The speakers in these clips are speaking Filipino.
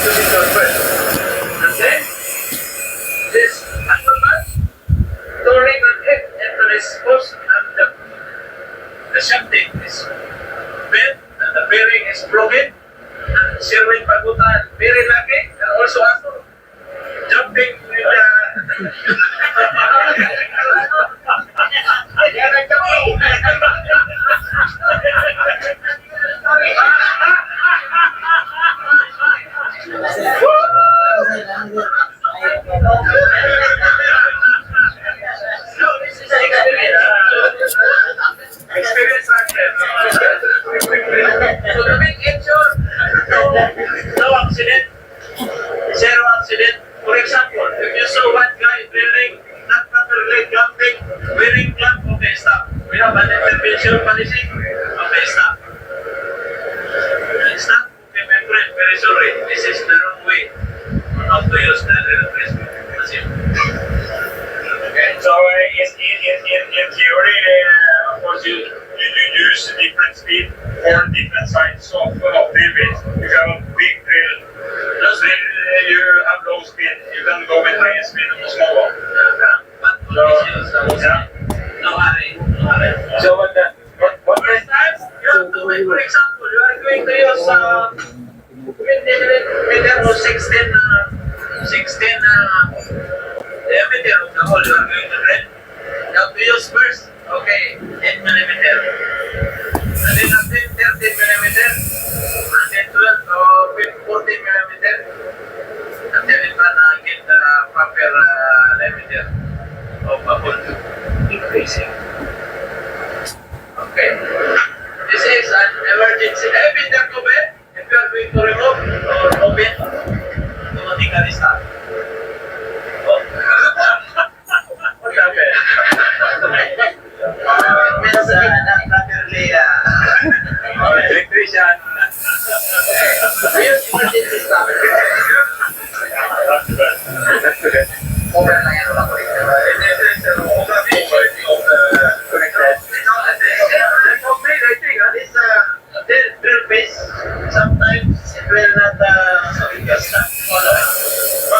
physical first. And then, this handlebar, turning on it into this post, and the shafting is bent, and the bearing is broken, and Sherwin Pagutan, very lucky, and also Arthur, jumping with the... Yan ang kami! Experience accident. So to make it sure, no accident, zero accident. For example, if you saw one guy drilling, not properly jumping, wearing glove, okay, stop. We have an intervention policy, okay, stop. Stop, okay, my friend, very sorry. This is the wrong way not to use the replacement. That's it. Okay, so in theory, of course, you use different speed for different sides of drill. You have a big drill. That's when you have low speed. You can go with high speed on the small one. No hurry, no hurry. So what First time, you have to make, for example, you are going to use 20 millimeter or 16 diameter of the hole you are going to drill. You have to use first, okay, 8 millimeter. And then after 13 millimeter, and then 12 or 14 millimeter, until you can get the proper diameter of a hole. Increasing. Okay. This is an emergency. Been there to bed. If you are going to remove or open, automatically stop. Oh. What happened? It means not properly electrician. We use emergency stop. That's good. Over na yan lang. Drill base, sometimes it will not stop. But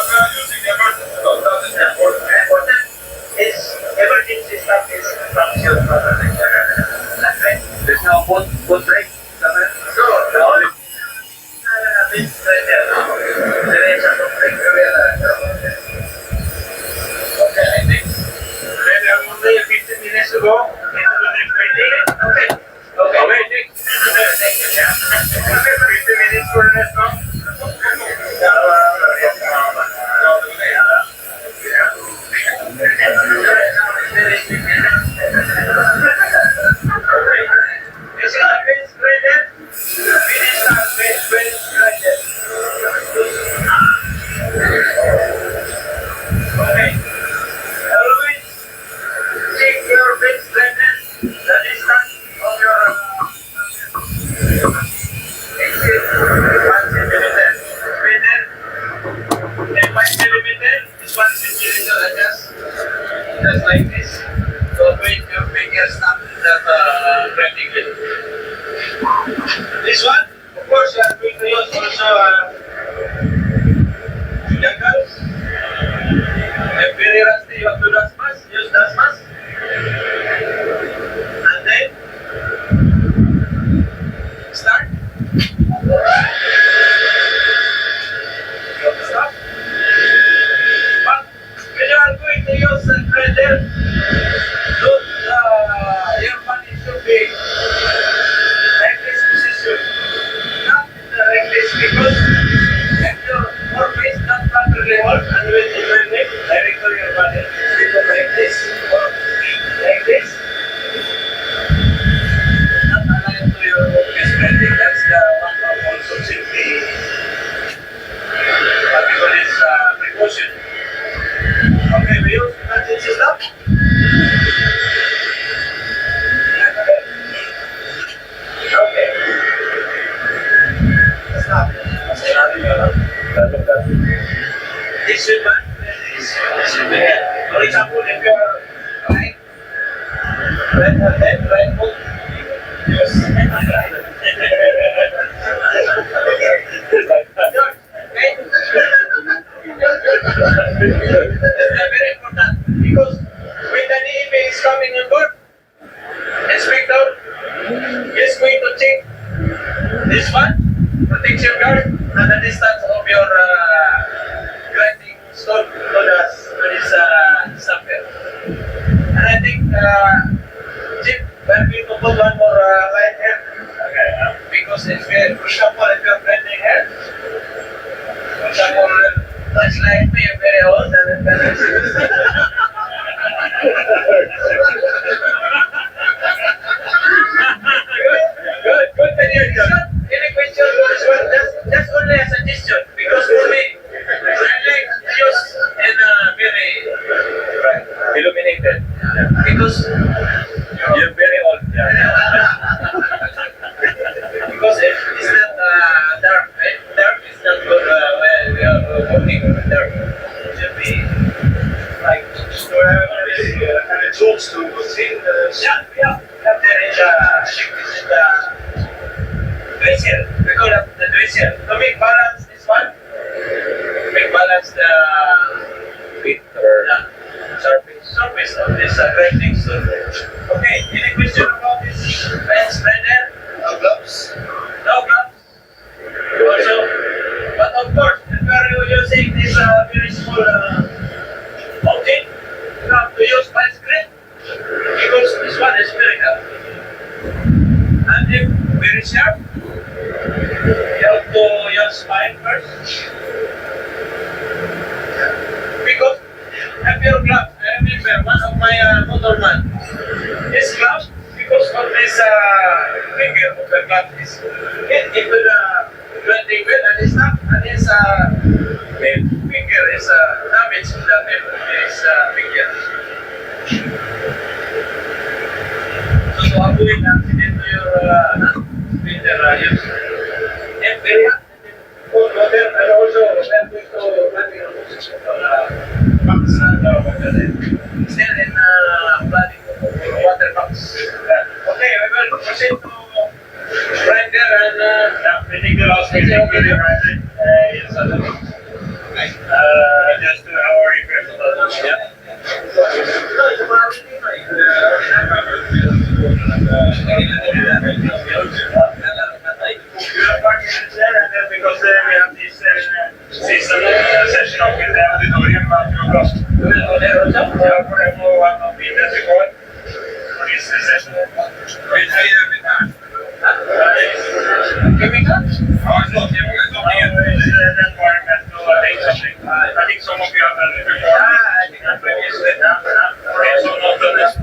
we are using the emergency stop. That is important. Important is emergency stop is function properly. There's no foot brake. So, the only bit right there, there is a brake. Okay, I think then only 15 minutes to go into the next meeting. Okay. Okay. Wait, 15 minutes for the next one. This is the base graded. Finish our base graded. Okay. Always check your base graded. The distance of your exit 1 centimeter. Graded. And 1 millimeter is 1 centimeter adjust. Just like this. So with your finger stop that grading it. This one, of course, you are going to use also jungles. If very rusty, you have to dust mask. Use dust mask. And then start. Stop. But when you are going to use the grader, look, your money should be like this position, not like this, because if your workplace not properly work and when you bend it, direct to your body, because like this or like this, not aligned to your workplace bending. That's the one of also safety. What we call is precaution. Okay, we use emergency stop. Okay. Stop. This should be. For example, if you are right foot, yes. Okay. This one protects your guard at the distance of your grinding stone to this sample. And I think, Chip, we're going to put one more line here. Okay. Because if you, for example, if you're grinding here, for example, that's like me, I'm very old, and then Good. Any question for this one? That's only a suggestion because for me, I like to use in a very illuminated because you're very old. Because if it's not dark, right? Dark is not good when we are working with dark. It should be like and the tools to see. Yeah. There is the glacier. We call it the glacier. To make balance this one, make balance the width or the surface of this grinding stone. Okay, any question about this pen spreader? No gloves. No gloves. Also, but of course, if you are using this very small object, you have to use my screen because this one is very hard. And if very sharp, you have to use spine first. Because if your glove, I remember one of my motorman, his glove, because of this finger of the glove is hit into the grinding wheel and his thumb, and his finger is damaged in the tip of his finger. So to avoid accident to your finger use. And very hot, cold water, and also when we go running on box still in flooding water box. Okay, we will proceed to grinder and Meaning the last meeting with the grinder is just our request. Yeah. Because we have this season session of the auditorium for one of the record for this session. I think some of you have done it before. I think I'm previously. Okay, so not done this.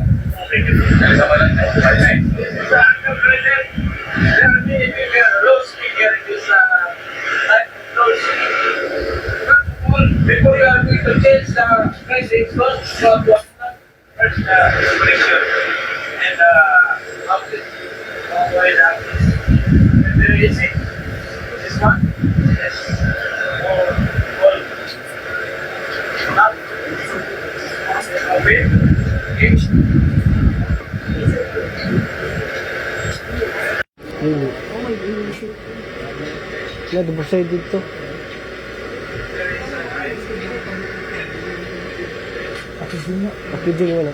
Before you are going to change the pricing cost, you have to first connection and outlet. Avoid outlet. Very easy. This one. Yes. All. Up. Open. Hinge. Nag-busay dito. Packaging wala.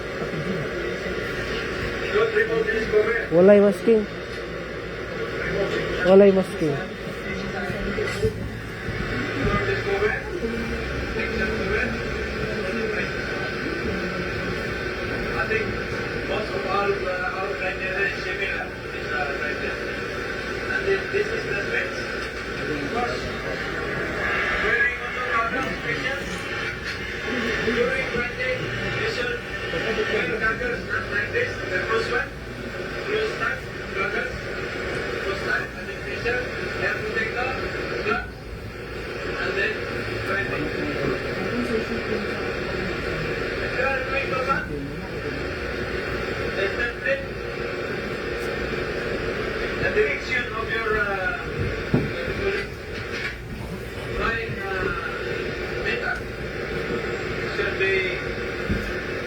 Walay masking. Walay masking. I think most of our grinders is similar. And this is the specs. Of course, wearing also program questions. During grinding, you should wear goggles not like this. The first one, close tight, goggles, close tight, and then pressure, hair protector, gloves, and then grinding. If you are going to run, the direction of your flying meter should be,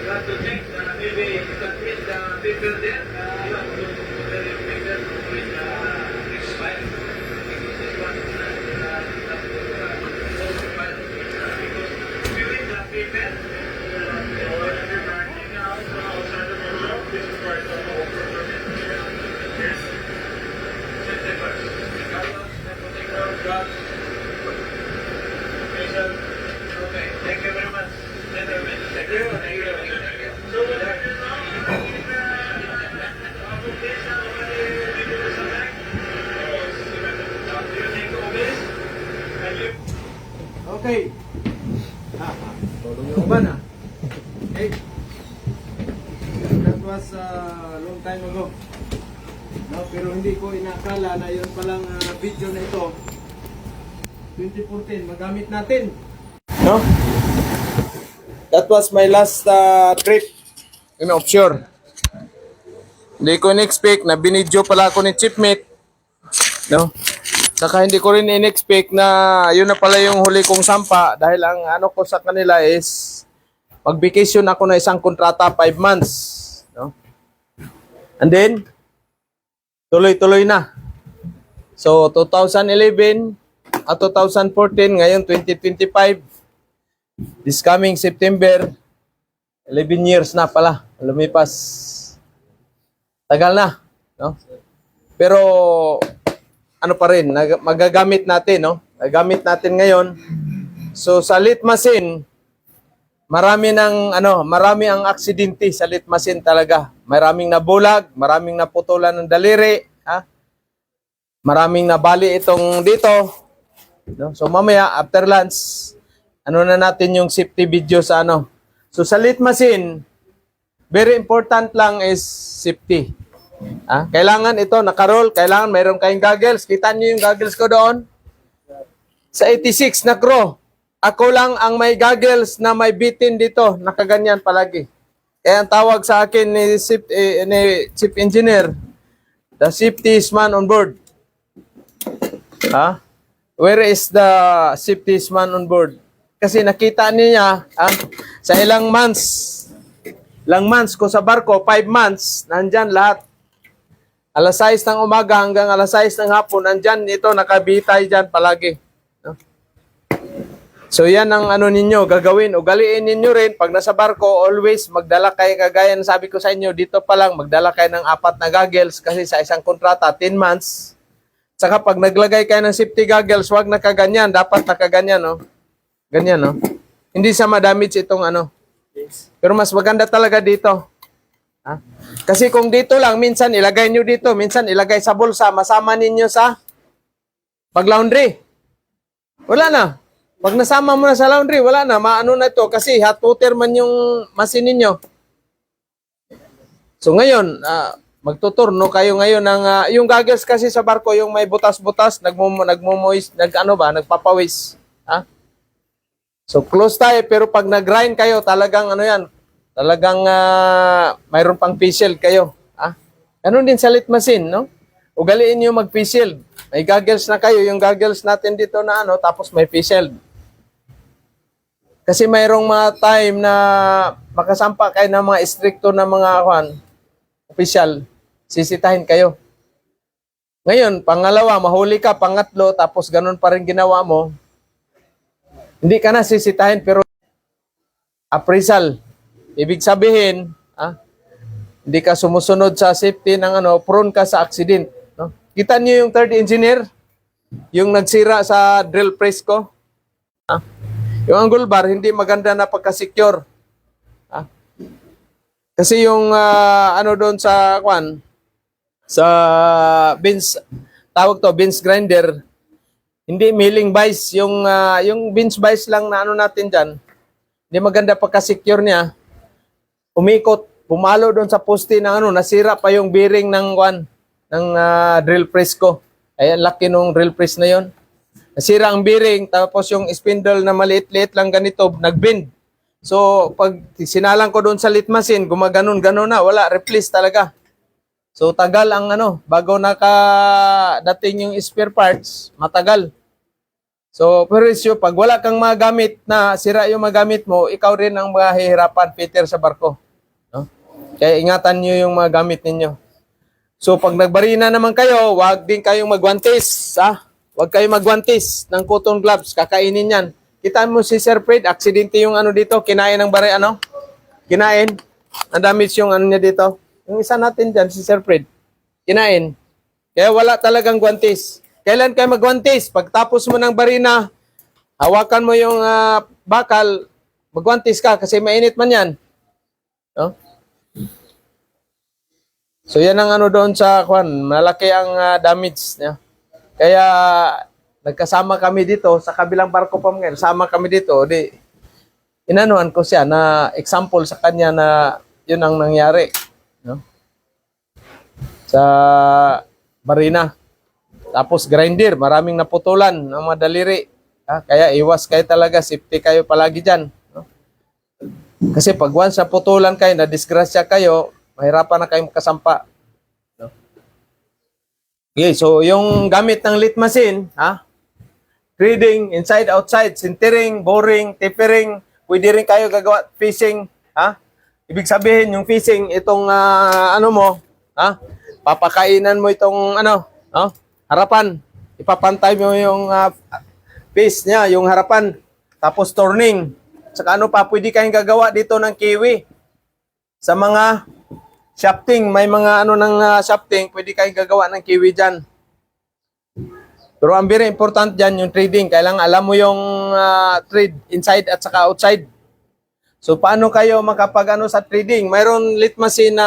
you have to check maybe you can hit the paper there, you have to put your finger with the spine. Okay, sir. Okay, thank you very much. Gentlemen. Thank you. Thank you. Thank you. Thank you. So, what are you now? Okay. Tulong yung uban ah. Okay. That was a long time ago. No, pero hindi ko inakala na yun palang video na ito 2014 magamit natin. No? That was my last trip in offshore. Hindi ko in-expect na binidyo pala ako ni Chipmate. No? Saka hindi ko rin in-expect na yun na pala yung huli kong sampa dahil ang ano ko sa kanila is mag-vacation ako na isang kontrata 5 months. No? And then, tuloy-tuloy na. So, 2011 at 2014, ngayon 2025, this coming September, 11 years na pala, lumipas. Tagal na. No? Pero, ano pa rin, magagamit natin, no? Nagamit natin ngayon. So sa litmasin, marami ang aksidente sa litmasin talaga. Maraming nabulag, maraming naputulan ng daliri, ha? Maraming nabali itong dito. No? So mamaya after lunch, ano na natin yung safety video sa ano. So sa litmasin, very important lang is safety. Kailangan ito nakaroll, kailangan mayroon kayong goggles. Kita niyo yung goggles ko doon? Sa 86 na crew. Ako lang ang may goggles na may bitin dito, nakaganyan palagi. Kaya ang tawag sa akin ni Chief Engineer, the safety man on board. Where is the safety man on board? Kasi nakita niya sa ilang months ko sa barko, 5 months, nandyan lahat. Alas 6 ng umaga hanggang alas 6 ng hapon, nandyan ito, nakabitay dyan palagi. No? So yan ang ano ninyo, gagawin. Ugaliin ninyo rin, pag nasa barko, always magdala kayo, kagaya na sabi ko sa inyo, dito pa lang, magdala kayo ng 4 na goggles, kasi sa isang kontrata, 10 months. Saka pag naglagay kayo ng safety goggles, wag nakaganyan, dapat nakaganyan, no? Ganyan, no? Hindi sa madamage itong ano. Pero mas maganda talaga dito. Kasi kung dito lang, minsan ilagay nyo dito, minsan ilagay sa bulsa, masama ninyo sa pag-laundry. Wala na. Pag nasama mo na sa laundry, wala na. Maano na ito kasi hot water man yung machine ninyo. So ngayon, magtuturno kayo ngayon ng, yung goggles kasi sa barko, yung may butas-butas, nagmumoist, nagpapawis. So close tayo, pero pag nag-grind kayo, talagang ano yan, talagang mayroon pang face shield kayo. Ganun din sa litmasin, no? Ugaliin nyo mag-face shield. May goggles na kayo, yung goggles natin dito na ano, tapos may face shield. Kasi mayroong mga time na makasampa kayo ng mga stricto na mga official, sisitahin kayo. Ngayon, pangalawa, mahuli ka, pangatlo, tapos ganun pa rin ginawa mo, hindi ka na sisitahin, pero appraisal. Ibig sabihin, hindi ka sumusunod sa safety ng ano, prone ka sa accident. No? Kita niyo yung third engineer, yung nagsira sa drill press ko. Yung angle bar, hindi maganda na pagka-secure. Kasi yung ano doon sa bench, tawag to, bench grinder, hindi milling vice, yung bench vice lang na ano natin dyan, hindi maganda pagka-secure niya. Umikot, pumalo doon sa poste ng ano, nasira pa yung bearing ng drill press ko. Ayan, laki nung drill press na yon. Nasira ang bearing, tapos yung spindle na maliit-liit lang ganito, nag-bend. So, pag sinalang ko doon sa litmasin, gumaganon-ganon na, wala, replace talaga. So, tagal ang ano, bago nakadating yung spare parts, matagal. So, pero pag wala kang magamit na sira yung magamit mo, ikaw rin ang mahihirapan, Peter, sa barko. No? Kaya ingatan nyo yung mga gamit ninyo. So, pag nagbarina naman kayo, wag din kayong magwantis. Wag kayong magwantis ng cotton gloves, kakainin yan. Kita mo si Sir Fred, aksidente yung ano dito, kinain ng baray, ano? Kinain. Ang damage yung ano niya dito. Yung isa natin dyan, si Sir Fred, kinain. Kaya wala talagang gwantis. kailan kayo magwantis? Pagtapos mo ng barina, hawakan mo yung bakal, magwantis ka kasi mainit man yan. No? So yan ang ano doon sa kwan, malaki ang damage niya. Kaya nagkasama kami dito sa kabilang barko pa ngayon. Sama kami dito, di inanuhan ko siya na example sa kanya na yun ang nangyari, no? Sa barina. Tapos grinder, maraming naputulan ng mga daliri. Kaya iwas kayo talaga, safety kayo palagi diyan, no? Kasi pag once naputulan kayo, na disgrasya kayo, mahirapan na kayong kasampa. No? Okay, so yung gamit ng lit machine, threading, inside, outside, sintering, boring, tapering, pwede rin kayo gagawa fishing, Ibig sabihin, yung fishing, itong ano mo, papakainan mo itong harapan. Ipapantay mo yung fish niya, yung harapan. Tapos turning. Saka ano pa, pwede kayong gagawa dito ng kiwi. Sa mga shafting, may mga shafting, pwede kayong gagawa ng kiwi dyan. Pero ang very important dyan, yung trading. Kailangan alam mo yung trade inside at saka outside. So, paano kayo makapag sa trading? Mayroon lit machine na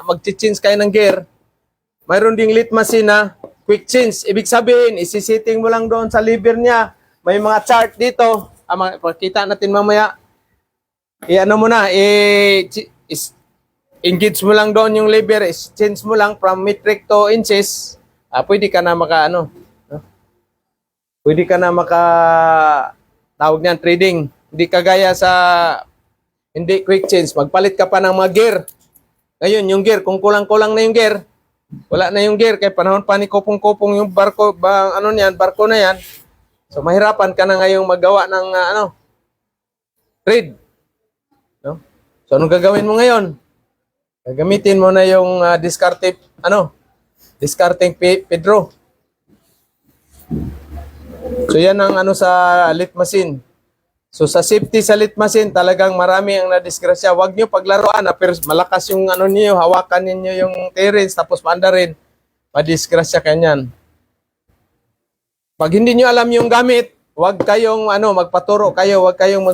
mag-change kayo ng gear. Mayroon ding lit machine na quick change. Ibig sabihin, isi-setting mo lang doon sa lever niya. May mga chart dito. Pakita natin mamaya. I-ano mo na, engage mo lang doon yung lever. Change mo lang from metric to inches. Pwede ka na Pwede ka na tawag niyan, trading. Hindi kagaya sa hindi quick change. Magpalit ka pa ng mga gear. Ngayon, yung gear, kung kulang-kulang na yung gear, wala na yung gear. Kaya panahon pa ni kupong-kupong yung barko, barko na yan. So, mahirapan ka na ngayong magawa ng trade. No? So, anong gagawin mo ngayon? Gagamitin mo na yung discarding Pedro. So, yan ang sa lit machine. So sa safety sa lit machine, talagang marami ang nadisgrasya. Huwag nyo paglaruan pero malakas yung niyo, hawakan ninyo yung clearance tapos maanda rin, madisgrasya kanyan. Pag hindi nyo alam yung gamit, huwag kayong magpaturo kayo, huwag kayong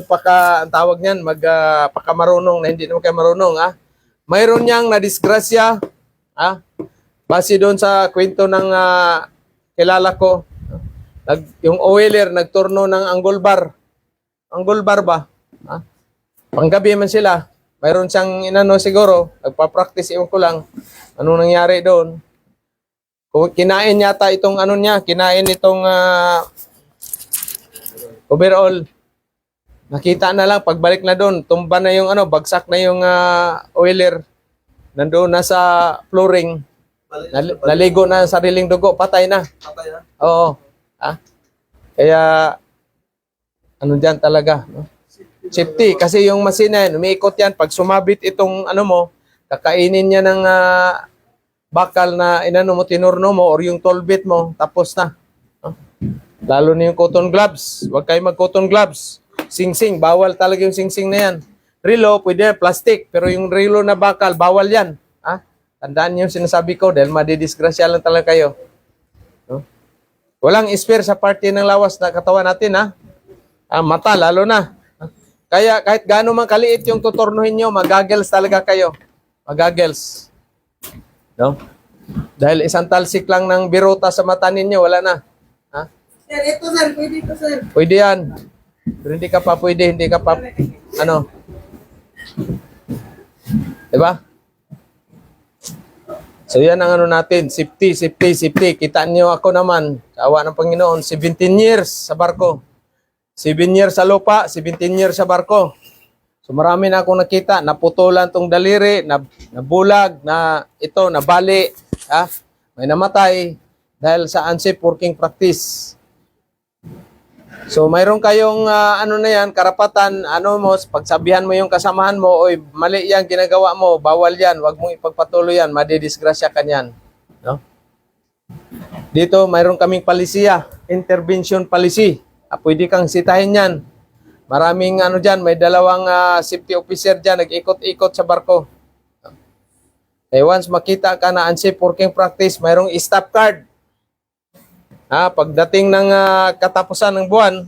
tawag niyan, pakamarunong na hindi naman kayo marunong, Mayroon niyang nadisgrasya, base doon sa kwento ng kilala ko, yung oiler nagturno ng angle bar ba? Panggabi man sila. Mayroon siyang siguro. Nagpa-practice ko lang. Anong nangyari doon? Kinain yata itong kinain itong overall. Nakita na lang, pagbalik na doon, tumba na yung bagsak na yung oiler. Nandoon na sa flooring. Naligo na sa sariling dugo. Patay na. Patay na? Oo. Kaya dyan talaga, no? Safety, kasi yung machine na yan, umiikot yan, pag sumabit itong kakainin niya ng bakal na tinurno mo, or yung tool bit mo, tapos na. No? Lalo na yung cotton gloves, huwag kayo mag-cotton gloves. Sing-sing, bawal talaga yung sing-sing na yan. Relo, pwede yan, plastic, pero yung relo na bakal, bawal yan. Tandaan niyo yung sinasabi ko, dahil madidisgrasya lang talaga kayo. No? Walang spare sa parte ng lawas na katawan natin, mata, lalo na. Kaya kahit gaano man kaliit yung tuturnuhin nyo, magagels talaga kayo. Magagels. No? Dahil isang talsik lang ng biruta sa mata ninyo, wala na. Sir, ito sir, pwede ito sir. Pwede yan. Pero hindi ka pa pwede, hindi ka pa, Diba? So yan ang natin, safety. Kita niyo ako naman, sa awa ng Panginoon, 17 years sa barko. 7 years sa lupa, 17 years sa barko. So marami na akong nakita, naputulan tong daliri, nabulag, nabali, may namatay dahil sa unsafe working practice. So mayroon kayong karapatan, pagsabihan mo yung kasamahan mo, oy, mali yan ginagawa mo, bawal yan, wag mong ipagpatuloy yan, madidisgrasya ka niyan. No? Dito mayroon kaming palisiya, intervention policy. Pwede kang sitahin yan. Maraming dyan, may dalawang safety officer dyan, nag-ikot-ikot sa barko. Once makita ka na unsafe working practice, mayroong stop card. Pagdating ng katapusan ng buwan,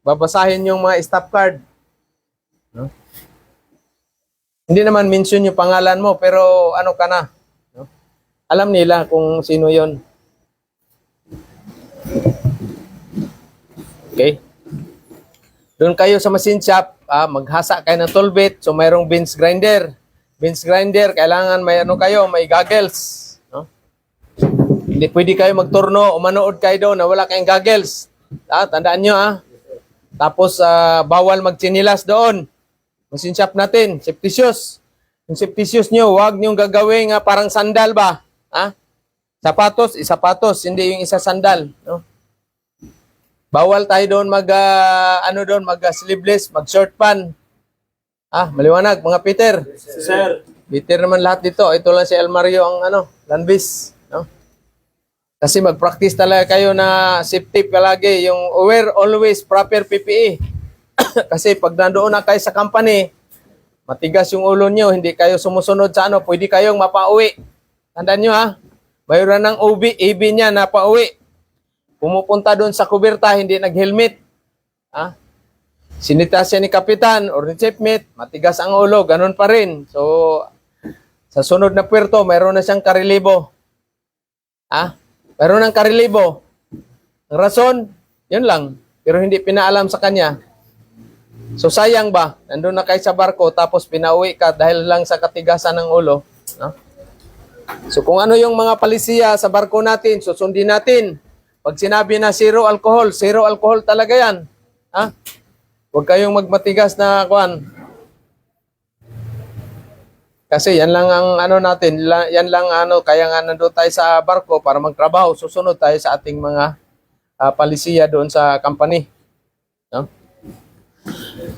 babasahin yung mga stop card. No? Hindi naman mention yung pangalan mo, pero ano ka na. No? Alam nila kung sino yon. Okay? Doon kayo sa machine shop, maghasa kayo ng tool bit, so mayroong bench grinder. Bench grinder, kailangan may ano kayo, may goggles. No? Hindi pwede kayo magturno o manood kayo doon na wala kayong goggles. Tandaan nyo Tapos bawal magchinilas doon. Machine shop natin, safety shoes. Yung safety shoes nyo, huwag nyo gagawin parang sandal ba? Sapatos, isapatos, hindi yung isa sandal. No? Bawal tayo doon mag sleeveless, mag short pan. Maliwanag mga Peter. Sir. Peter naman lahat dito. Ito lang si El Mario ang Lanvis, no? Kasi mag-practice talaga kayo na safety palagi, yung wear always proper PPE. Kasi pag nandoon na kayo sa company, matigas yung ulo nyo, hindi kayo sumusunod sa pwede kayong mapauwi. Tandaan nyo mayroon ng AB niya na pauwi. Pumupunta doon sa kuberta, hindi nag-helmet. Sinita siya ni kapitan or ni chiefmate, matigas ang ulo, ganun pa rin. So, sa sunod na puerto, mayroon na siyang karelibo. Mayroon ng karelibo. Ang rason, yun lang. Pero hindi pinaalam sa kanya. So, sayang ba? Nandun na kayo sa barko, tapos pinauwi ka dahil lang sa katigasan ng ulo. No? So, kung ano yung mga palisiya sa barko natin, susundin natin. Pag sinabi na zero alcohol talaga yan. Huwag kayong magmatigas na kuan. Kasi yan lang ang natin, yan lang kaya nga nandoon tayo sa barko para magtrabaho. Susunod tayo sa ating mga palisiya doon sa company. No?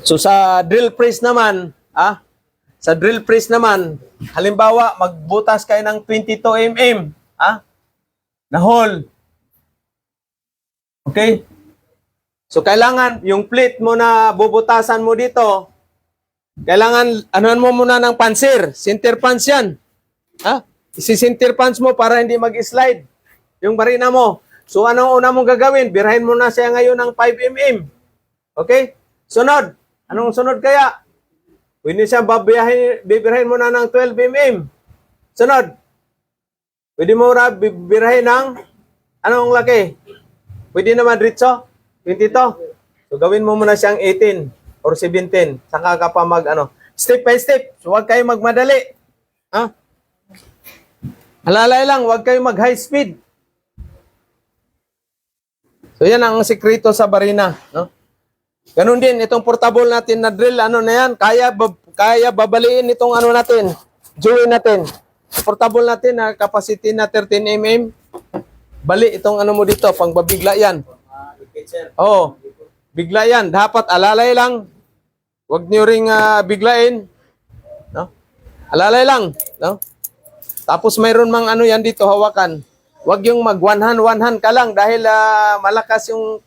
So sa drill press naman, halimbawa magbutas kayo ng 22 mm, na hole. Okay? So, kailangan, yung plate mo na bubutasan mo dito, kailangan, anuhan mo muna ng pansir. Center punch yan. Isi-center punch mo para hindi mag-slide yung barina mo. So, anong una mong gagawin? Birahin mo na siya ngayon ng 5 mm. Okay? Sunod. Anong sunod kaya? Pwede siya bibirahin mo na ng 12 mm. Sunod. Pwede mo bibirahin ng anong laki? Pwede naman diretso, 22. So gawin mo muna siyang 18 or 17. Saka ka pa step by step. So huwag kayo magmadali. Halalay lang, huwag kayo mag high speed. So yan ang sikreto sa barina, no? Ganun din itong portable natin na drill, na yan, kaya babaliin itong natin, join natin. Portable natin na capacity na 13 mm. Bali itong mo dito, pang babigla yan. Bigla yan. Dapat alalay lang. Huwag nyo ring biglain. No? Alalay lang. No? Tapos mayroon mang yan dito, hawakan. Huwag yung mag-one-hand ka lang dahil malakas yung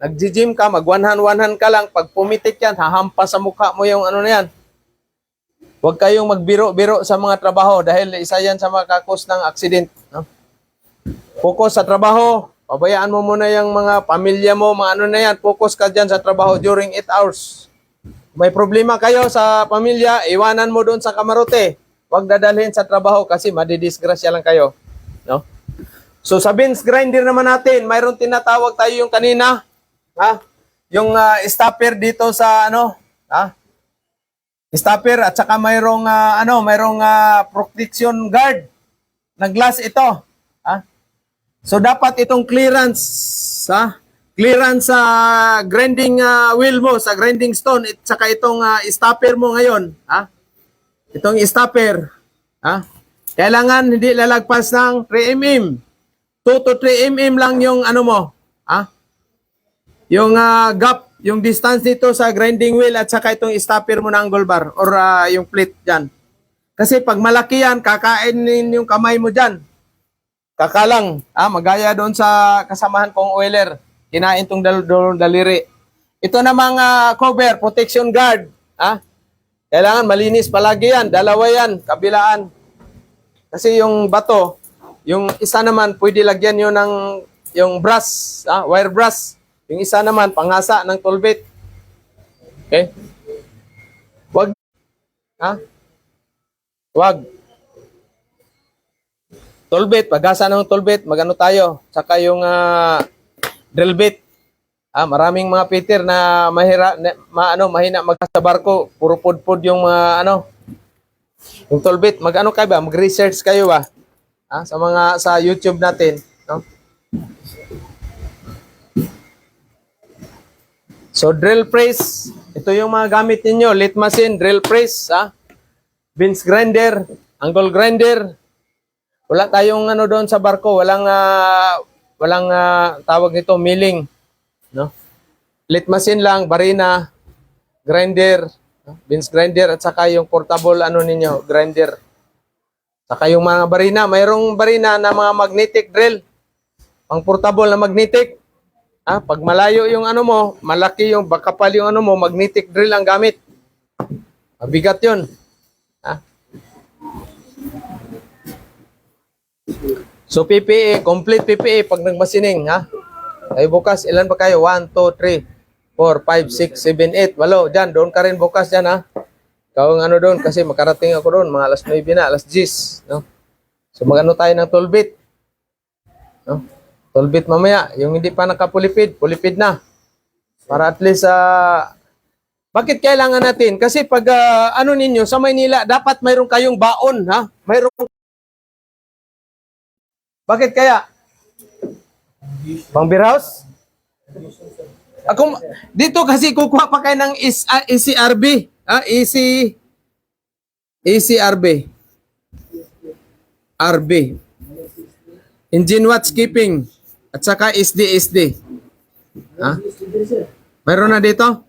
nag-gym ka, mag-one-hand ka lang. Pag pumitik yan, hahampas sa mukha mo yung na yan. Huwag kayong magbiro-biro sa mga trabaho dahil isa yan sa makakos ng accident. No? Focus sa trabaho. Pabayaan mo muna yung mga pamilya mo, mga na yan. Focus ka dyan sa trabaho during 8 hours. May problema kayo sa pamilya, iwanan mo doon sa kamarote. Huwag dadalhin sa trabaho kasi madidisgrasya lang kayo. No? So sa bench grinder naman natin, mayroon tinatawag tayo yung kanina. Yung stopper dito sa stopper at saka mayroong protection guard na glass ito. So dapat itong clearance sa grinding wheel mo, sa grinding stone, at saka itong stopper mo ngayon, itong stopper, kailangan hindi lalagpas ng 3 mm. 2 to 3 mm lang yung yung gap, yung distance dito sa grinding wheel at saka itong stopper mo na angle bar or yung plate dyan. Kasi pag malaki yan, kakainin yung kamay mo dyan. Kakalang, magaya doon sa kasamahan kong oiler. Kinain tong daliri. Ito namang cover, protection guard. Kailangan malinis palagi yan. Dalawa yan, kabilaan. Kasi yung bato, yung isa naman, pwede lagyan nyo ng yung brass, wire brass. Yung isa naman, pangasa ng toll bit. Okay? Wag. Wag. Toll bit, pagasa ng toll bit, magano tayo. Saka yung drill bit. Maraming mga Peter na mahina magsa barko, puro pudpud yung mga yung toll bit. Mag-ano kayo ba? Mag-research kayo ba? Sa YouTube natin, no? So drill press, ito yung mga gamit ninyo, lathe machine, drill press, beans grinder, angle grinder. Wala tayong doon sa barko, walang tawag nito milling, no? Lathe machine lang, barina, grinder, beans grinder at saka yung portable ninyo, grinder. Saka yung mga barina, mayroong barina na mga magnetic drill. Pang portable na magnetic. Pag malayo yung mo, malaki yung bakapal yung mo, magnetic drill ang gamit. Mabigat yun. So PPE, complete PPE pag nagmasining, Ay bukas, ilan ba kayo? 1, 2, 3, 4, 5, 6, 7, 8, 8. Diyan, doon ka rin bukas dyan, Ikaw ang doon, kasi makarating ako doon, mga alas 9 na, alas 10, no? So magano tayo ng toll bit. No? Toll bit mamaya, yung hindi pa nakapulipid, pulipid na. Para at least, bakit kailangan natin? Kasi pag, ninyo, sa Maynila, dapat mayroon kayong baon, Mayroon. Bakit kaya? Pang beer house? Dito kasi kukuha pa kayo ng ECRB. ECRB. RB. Engine watch keeping. At saka SD. Mayroon na dito?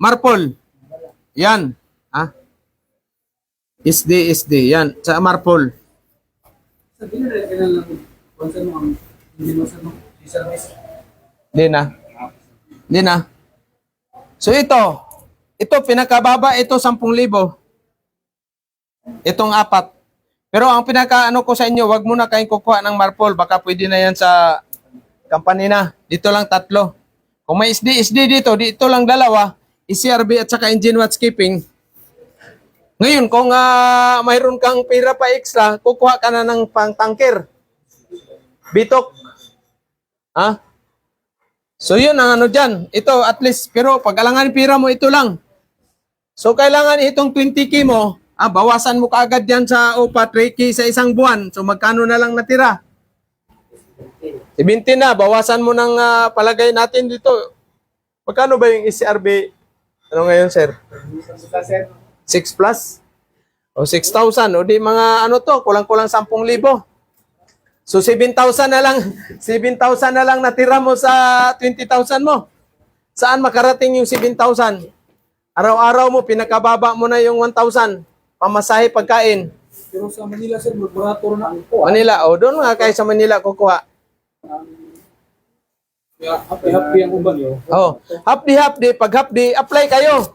Marpol. Yan. SD. Yan. Sa Marpol. Di na. So ito pinakababa, ito 10,000. Itong 4. Pero ang ko sa inyo, wag muna kayong kukuha ng Marpol, baka pwede na yan sa company na. Dito lang 3. Kung may SD dito lang 2, ECRB at saka engine watch keeping. Ngayon, kung mayroon kang pera pa extra, kukuha ka na ng pang-tanker. Bitok. So yun ang dyan. Ito at least, pero pag alangan pira mo, ito lang. So kailangan itong 20K mo, bawasan mo kaagad yan sa upa, 3K sa isang buwan. So magkano na lang natira? 17 na, bawasan mo ng palagay natin dito. Magkano ba yung ECRB? Ano ngayon, sir? 6 plus? O 6,000. O di mga kulang-kulang 10,000. So 7,000 na lang, 7,000 na lang natira mo sa 20,000 mo. Saan makarating yung 7,000? Araw-araw mo, pinakababa mo na yung 1,000. Pamasahe, pagkain. Pero sa Manila, sir, laboratory na ako. Manila, doon nga kayo sa Manila kukuha. Kaya happy ang uban yun. Hapdi. Pag hapdi, apply kayo.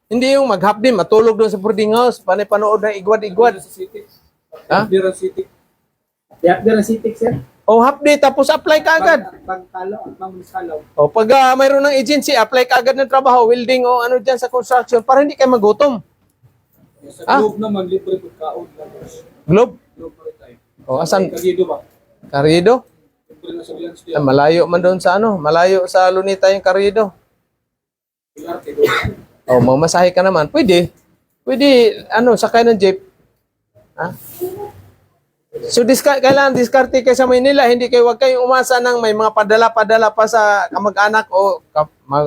Hindi yung mag-hapdi, matulog doon sa boarding house, panay-panood ng igwad-igwad. Sa city. Ha? Dira city. Dira city, sir. Hapdi, tapos apply ka agad. Pagkalaw at pangmiskalaw. Pag mayroon ng agency, apply ka agad ng trabaho, welding o dyan sa construction, para hindi kayo magutom. Sa Globe naman, libre pagkaon. Globe? Globe pa rin tayo. Asan? Kagido ba? Carriedo? Libre na sa Bians. Malayo man doon sa malayo sa Lunita yung Carriedo. Pilarte doon. Mamasahe ka naman. Pwede, sakay ng jeep. So, kailangan diskarte kayo sa Maynila. Wag kayong umasa ng may mga padala-padala pa sa kamag-anak o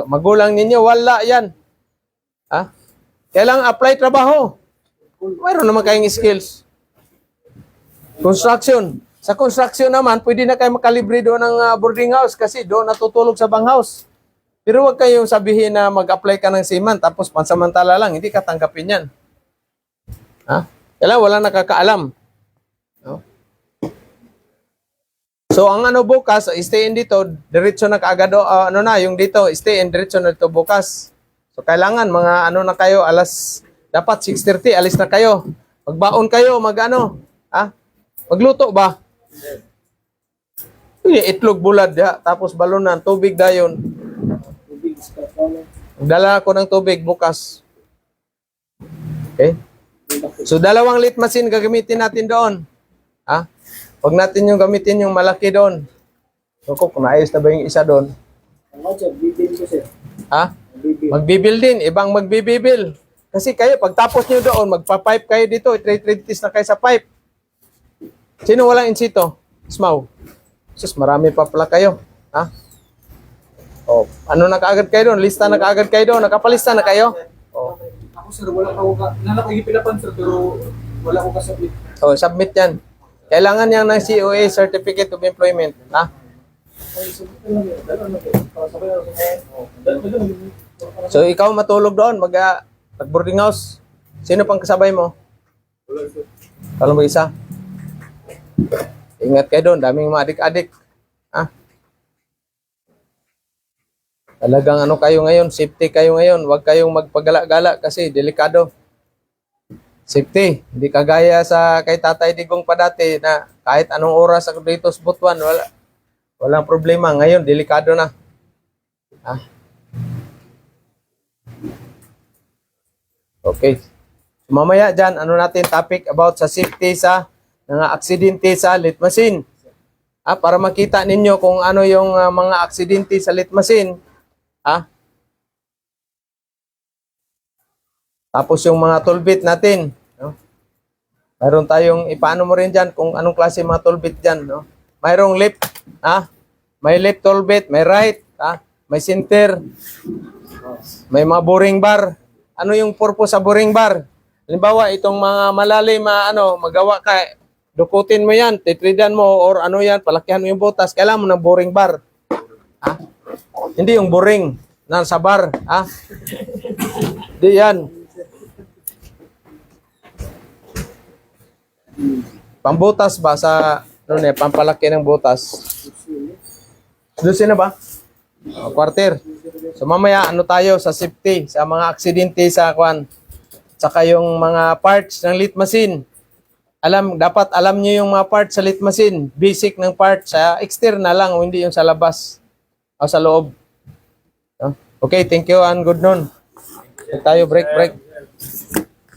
magulang ninyo. Wala yan. Kailangan apply trabaho. Mayroon naman kayong skills. Construction. Sa construction naman, pwede na kayo makalibre doon ng boarding house kasi doon natutulog sa bang house. Pero wag kayong sabihin na mag-apply ka ng seaman tapos pansamantala lang, hindi ka tanggapin yan. Kailangan wala nakakaalam. No? So ang bukas, stay in dito, diretso na kaagad, yung dito, stay in diretso na dito bukas. So kailangan mga na kayo, dapat 6:30, alis na kayo. Magbaon kayo, magluto ba? Itlog bulad ya, tapos balunan, tubig dayon. Tubig, ska, ano. Dala ako ng tubig bukas. Okay? So, 2 lit machine gagamitin natin doon. Ha? Huwag natin yung gamitin yung malaki doon. So, kung naayos na ba yung isa doon? Ano siya, bibil ko siya. Ha? Bibil. Magbibil din, ibang magbibibil. Kasi kayo, pagtapos nyo doon, magpa-pipe kayo dito, i-trade test na kayo sa pipe. Sino walang insito? Smaw. Sus, marami pa pala kayo. Ha? Oh, ano na kaagad kayo doon? Lista na kaagad kayo doon? Nakapalista na kayo? Oh, Ako sir, wala ko ka. Nalakigipilapan sir, pero wala ko kasabit. oh submit yan. Kailangan yan ng COA, Certificate of Employment. Ha? So, ikaw matulog doon, mag-boarding house. Sino pang kasabay mo? Kalau mo isa. Ingat kayo doon, daming mga adik-adik. Ha? Talagang ano kayo ngayon, safety kayo ngayon. Huwag kayong magpagala-gala kasi delikado. Safety. Hindi kagaya sa kay Tatay Digong pa dati na kahit anong oras ako dito sa Butuan, walang problema. Ngayon, delikado na. Ha? Okay. So, mamaya dyan, ano natin topic about sa safety sa mga aksidente sa lit machine. Para makita ninyo kung ano yung mga aksidente sa lit machine. Tapos yung mga tool bit natin. No? Mayroon tayong, ipaano mo rin dyan kung anong klase mga tool bit dyan. No? Mayroong left. May left tool bit, may right. May center. May mga boring bar. Ano yung purpose sa boring bar? Halimbawa, itong mga malalim, magawa ka, dukutin mo yan, titridan mo, or ano yan, palakihan mo yung butas, kailangan mo ng boring bar. Hindi yung boring na sa bar. Hindi yan. Pambutas ba sa, pampalaki ng butas? Doon na ba? Quarter. So mamaya, tayo sa safety, sa mga aksidente sa kwan, saka yung mga parts ng lit machine. Dapat alam niyo yung mga parts sa lit machine. Basic ng parts sa external lang, hindi yung sa labas o sa loob. Okay, thank you and good noon. Tayo break.